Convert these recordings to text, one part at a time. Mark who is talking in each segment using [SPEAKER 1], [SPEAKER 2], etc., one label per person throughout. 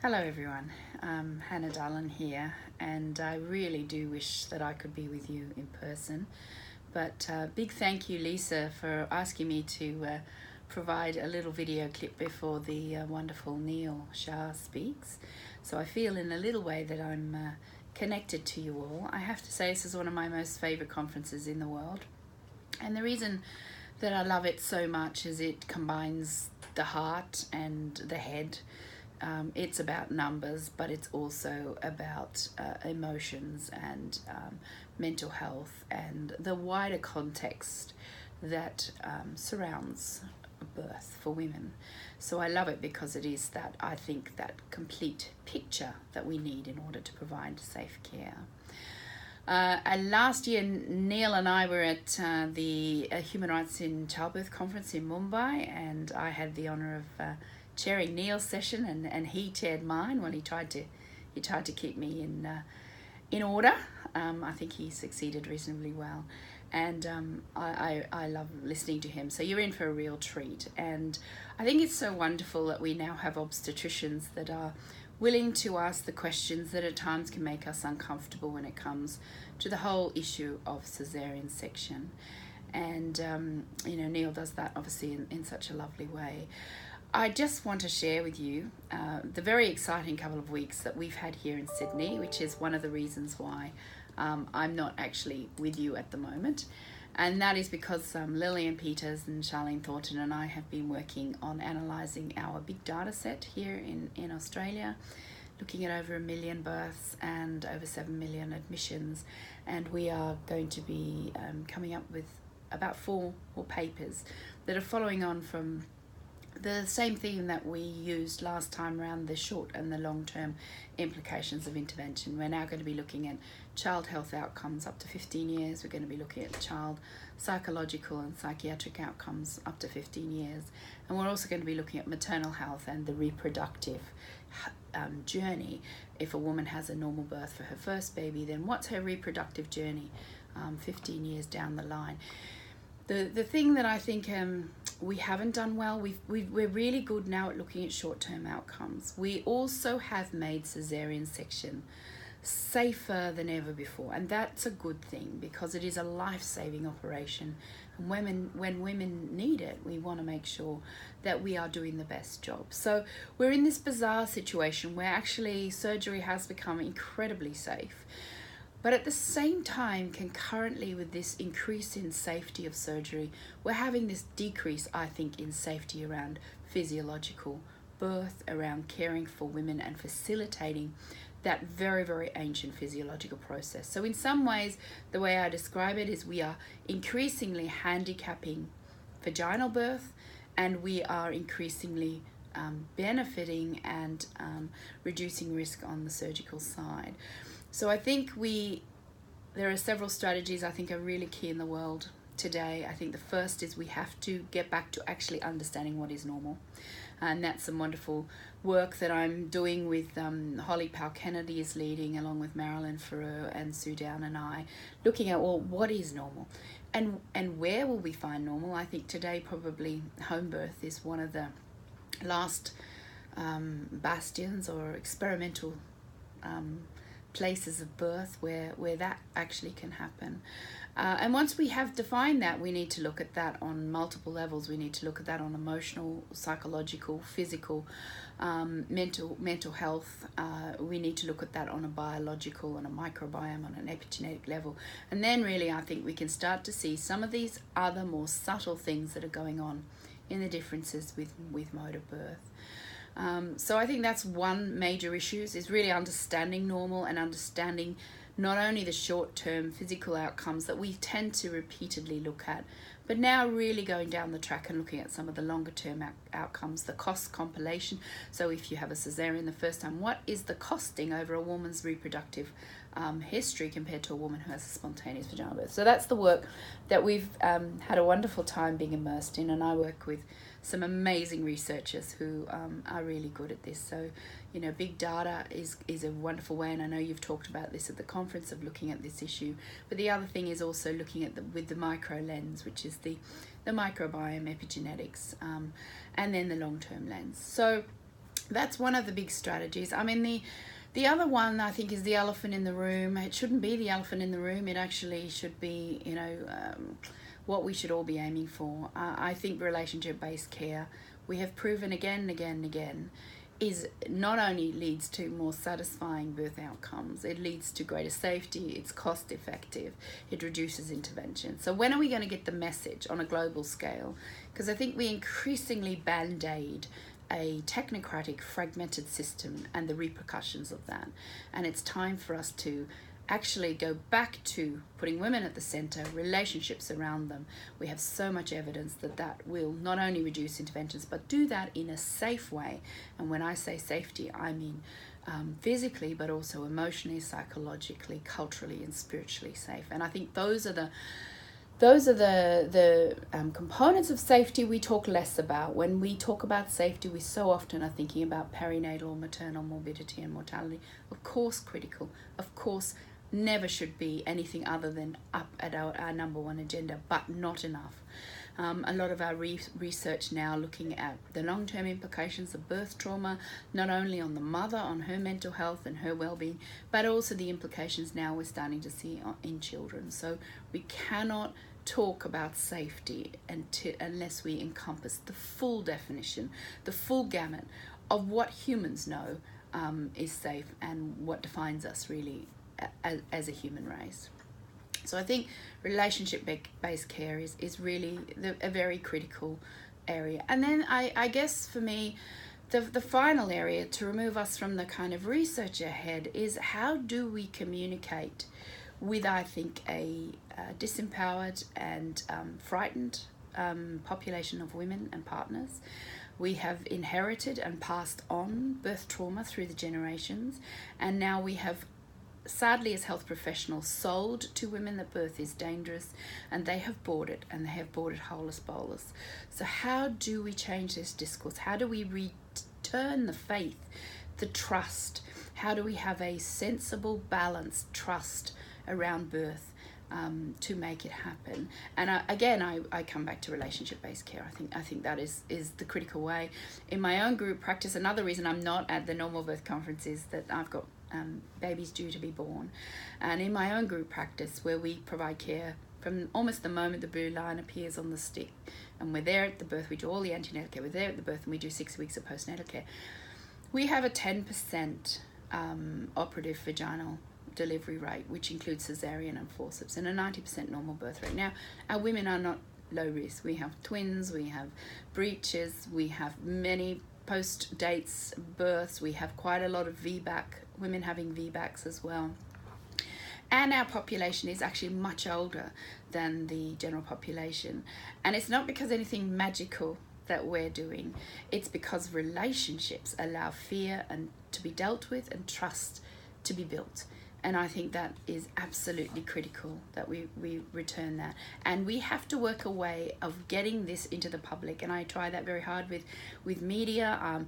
[SPEAKER 1] Hello everyone, Hannah Dahlen here, and I really do wish that I could be with you in person. But big thank you, Lisa, for asking me to provide a little video clip before the wonderful Neil Shah speaks. So I feel in a little way that I'm connected to you all. I have to say this is one of my most favourite conferences in the world. And the reason that I love it so much is it combines the heart and the head. It's about numbers, but it's also about emotions and mental health and the wider context that surrounds birth for women. So I love it because it is that, I think, that complete picture that we need in order to provide safe care. Last year, Neil and I were at the Human Rights in Childbirth conference in Mumbai, and I had the honour of chairing Neil's session, and he chaired mine. Well, he tried to keep me in order. I think he succeeded reasonably well, and I love listening to him. So you're in for a real treat, and I think it's so wonderful that we now have obstetricians that are willing to ask the questions that at times can make us uncomfortable when it comes to the whole issue of cesarean section. And Neil does that obviously in such a lovely way. I just want to share with you the very exciting couple of weeks that we've had here in Sydney, which is one of the reasons why I'm not actually with you at the moment. And that is because Lillian Peters and Charlene Thornton and I have been working on analysing our big data set here in Australia, looking at over 1 million births and over 7 million admissions. And we are going to be coming up with about 4 more papers that are following on from the same theme that we used last time around, the short and the long-term implications of intervention. We're now going to be looking at child health outcomes up to 15 years. We're going to be looking at child psychological and psychiatric outcomes up to 15 years. And we're also going to be looking at maternal health and the reproductive journey. If a woman has a normal birth for her first baby, then what's her reproductive journey 15 years down the line? The thing that I think we haven't done well, we're really good now at looking at short-term outcomes. We also have made cesarean section safer than ever before, and that's a good thing because it is a life-saving operation. And when women need it, we want to make sure that we are doing the best job. So we're in this bizarre situation where actually surgery has become incredibly safe. But at the same time, concurrently with this increase in safety of surgery, we're having this decrease, I think, in safety around physiological birth, around caring for women and facilitating that very, very ancient physiological process. So in some ways, the way I describe it is we are increasingly handicapping vaginal birth, and we are increasingly benefiting and reducing risk on the surgical side. So I think there are several strategies I think are really key in the world today. I think the first is we have to get back to actually understanding what is normal. And that's some wonderful work that I'm doing with Holly Powell-Kennedy is leading, along with Marilyn Farrer and Sue Down and I, looking at, well, what is normal? And where will we find normal? I think today probably home birth is one of the last bastions or experimental places of birth where that actually can happen. And once we have defined that, we need to look at that on multiple levels. We need to look at that on emotional, psychological, physical, mental health. We need to look at that on a biological, on a microbiome, on an epigenetic level. And then really I think we can start to see some of these other more subtle things that are going on in the differences with mode of birth. So I think that's one major issue, is really understanding normal and understanding not only the short-term physical outcomes that we tend to repeatedly look at, but now really going down the track and looking at some of the longer-term outcomes, the cost compilation. So if you have a cesarean the first time, what is the costing over a woman's reproductive history compared to a woman who has a spontaneous vaginal birth? So that's the work that we've had a wonderful time being immersed in, and I work with some amazing researchers who are really good at this. So, big data is a wonderful way, and I know you've talked about this at the conference of looking at this issue. But the other thing is also looking at with the micro lens, which is the microbiome, epigenetics, and then the long-term lens. So that's one of the big strategies. I mean, the other one I think is the elephant in the room. It shouldn't be the elephant in the room. It actually should be, what we should all be aiming for. I think relationship-based care, we have proven again and again and again, is not only leads to more satisfying birth outcomes, it leads to greater safety, it's cost effective, it reduces intervention. So when are we going to get the message on a global scale? Because I think we increasingly band-aid a technocratic, fragmented system and the repercussions of that. And it's time for us to actually go back to putting women at the center, relationships around them. We have so much evidence that that will not only reduce interventions, but do that in a safe way. And when I say safety, I mean physically, but also emotionally, psychologically, culturally, and spiritually safe. And I think those are the components of safety we talk less about. When we talk about safety, we so often are thinking about perinatal, maternal morbidity and mortality. Of course, critical. Of course, never should be anything other than up at our number one agenda, but not enough. A lot of our research now looking at the long-term implications of birth trauma, not only on the mother, on her mental health and her well-being, but also the implications now we're starting to see in children. So we cannot talk about safety unless we encompass the full definition, the full gamut of what humans know is safe and what defines us really as a human race. So I think relationship-based care is really a very critical area. And then I guess for me, the final area to remove us from the kind of research ahead is how do we communicate with, I think, a disempowered and frightened population of women and partners. We have inherited and passed on birth trauma through the generations, and now we have, sadly as health professionals, sold to women that birth is dangerous, and they have bought it, and they have bought it holus bolus. So how do we change this discourse? How do we return the faith, the trust? How do we have a sensible, balanced trust around birth to make it happen? And I come back to relationship-based care. I think that is the critical way. In my own group practice, another reason I'm not at the Normal Birth Conference is that I've got babies due to be born. And in my own group practice, where we provide care from almost the moment the blue line appears on the stick, and we're there at the birth, we do all the antenatal care, we're there at the birth, and we do 6 weeks of postnatal care, we have a 10% operative vaginal delivery rate, which includes cesarean and forceps, and a 90% normal birth rate. Now, our women are not low risk. We have twins, we have breaches, we have many post-dates births, we have quite a lot of VBAC, women having VBACs as well. And our population is actually much older than the general population. And it's not because anything magical that we're doing, it's because relationships allow fear and to be dealt with and trust to be built. And I think that is absolutely critical that we return that. And we have to work a way of getting this into the public. And I try that very hard with media.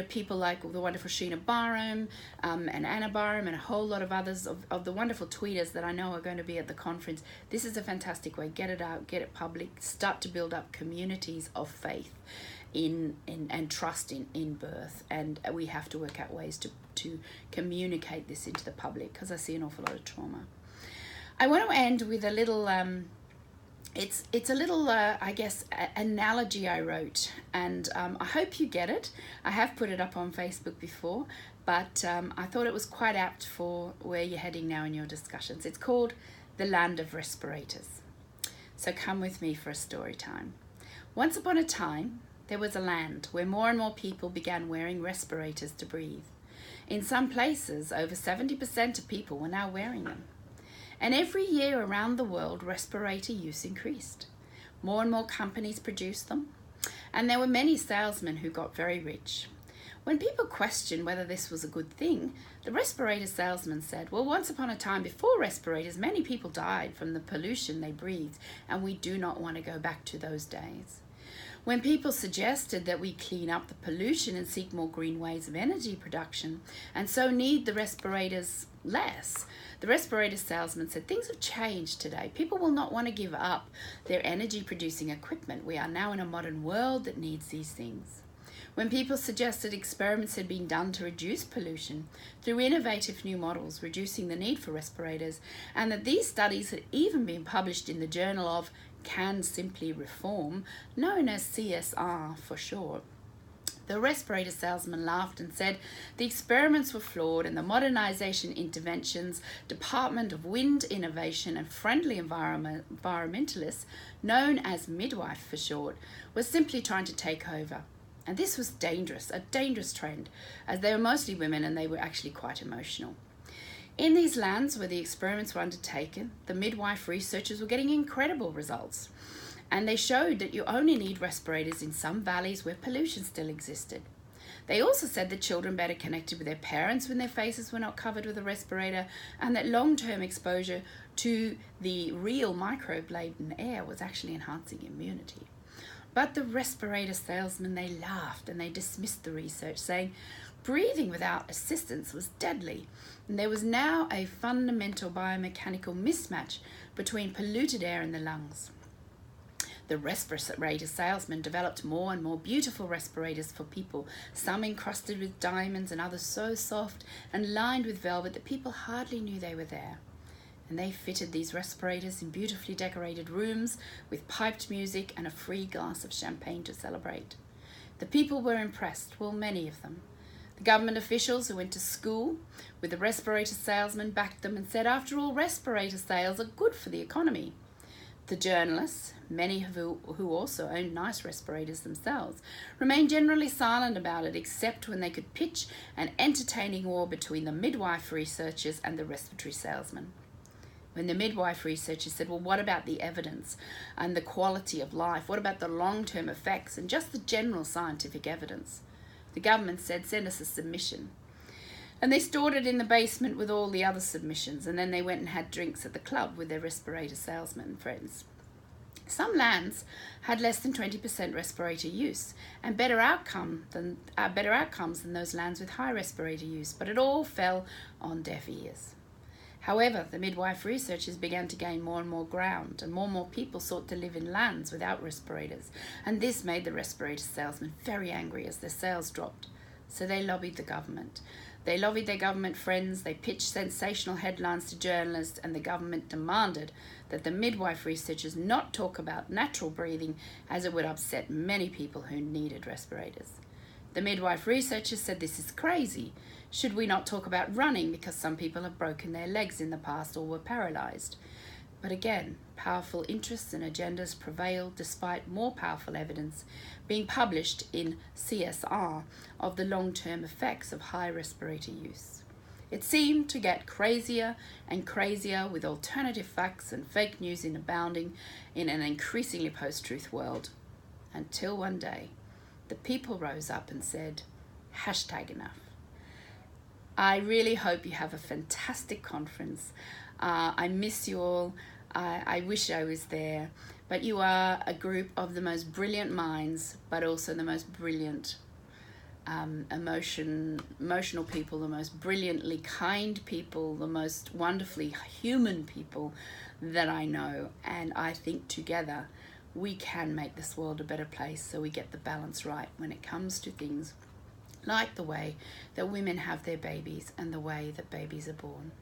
[SPEAKER 1] People like the wonderful Sheena Barham and Anna Barham and a whole lot of others of the wonderful tweeters that I know are going to be at the conference. This is a fantastic way. Get it out, get it public, start to build up communities of faith in and trust in birth. And we have to work out ways to communicate this into the public, because I see an awful lot of trauma. I want to end with a little it's a little analogy I wrote, and I hope you get it. I have put it up on Facebook before, but I thought it was quite apt for where you're heading now in your discussions. It's called The Land of Respirators. So come with me for a story time. Once upon a time, there was a land where more and more people began wearing respirators to breathe. In some places, over 70% of people were now wearing them. And every year around the world, respirator use increased. More and more companies produced them, and there were many salesmen who got very rich. When people questioned whether this was a good thing, the respirator salesman said, well, once upon a time before respirators, many people died from the pollution they breathed, and we do not want to go back to those days. When people suggested that we clean up the pollution and seek more green ways of energy production, and so need the respirators less, the respirator salesman said, things have changed today. People will not want to give up their energy producing equipment. We are now in a modern world that needs these things. when people suggested experiments had been done to reduce pollution through innovative new models, reducing the need for respirators, and that these studies had even been published in the Journal of Can Simply Reform, known as CSR for short. The respirator salesman laughed and said the experiments were flawed and the modernization interventions, Department of Wind Innovation and Friendly Environmentalists, known as midwife for short, was simply trying to take over. And this was dangerous, a dangerous trend, as they were mostly women and they were actually quite emotional. In these lands where the experiments were undertaken, the midwife researchers were getting incredible results. And they showed that you only need respirators in some valleys where pollution still existed. They also said that children better connected with their parents when their faces were not covered with a respirator, and that long-term exposure to the real microbe-laden air was actually enhancing immunity. But the respirator salesmen, they laughed and they dismissed the research, saying breathing without assistance was deadly, and there was now a fundamental biomechanical mismatch between polluted air and the lungs. The respirator salesman developed more and more beautiful respirators for people, some encrusted with diamonds and others so soft and lined with velvet that people hardly knew they were there. And they fitted these respirators in beautifully decorated rooms with piped music and a free glass of champagne to celebrate. The people were impressed, well, many of them. The government officials who went to school with the respirator salesman backed them and said, after all, respirator sales are good for the economy. The journalists, many who also owned nice respirators themselves, remained generally silent about it, except when they could pitch an entertaining war between the midwife researchers and the respiratory salesmen. When the midwife researchers said, well, what about the evidence and the quality of life? What about the long-term effects and just the general scientific evidence? The government said, send us a submission. And they stored it in the basement with all the other submissions, and then they went and had drinks at the club with their respirator salesman friends. Some lands had less than 20% respirator use and better outcomes than those lands with high respirator use, but it all fell on deaf ears. However, the midwife researchers began to gain more and more ground, and more people sought to live in lands without respirators, and this made the respirator salesmen very angry as their sales dropped. So they lobbied the government. They lobbied their government friends, they pitched sensational headlines to journalists, and the government demanded that the midwife researchers not talk about natural breathing, as it would upset many people who needed respirators. The midwife researchers said this is crazy. Should we not talk about running because some people have broken their legs in the past or were paralyzed? But again, powerful interests and agendas prevailed despite more powerful evidence being published in CSR of the long-term effects of high respirator use. It seemed to get crazier and crazier, with alternative facts and fake news abounding in an increasingly post-truth world. Until one day, the people rose up and said, #enough. I really hope you have a fantastic conference. I miss you all. I wish I was there. But you are a group of the most brilliant minds, but also the most brilliant emotional people, the most brilliantly kind people, the most wonderfully human people that I know. And I think together we can make this world a better place, so we get the balance right when it comes to things like the way that women have their babies and the way that babies are born.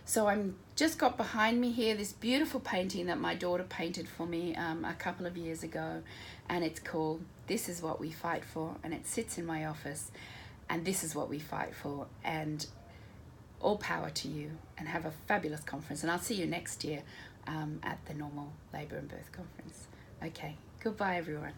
[SPEAKER 1] So I'm just got behind me here this beautiful painting that my daughter painted for me a couple of years ago, and it's called This Is What We Fight For, and it sits in my office, and this is what we fight for. And all power to you, and have a fabulous conference, and I'll see you next year at the normal Labour and Birth Conference. Okay, goodbye everyone.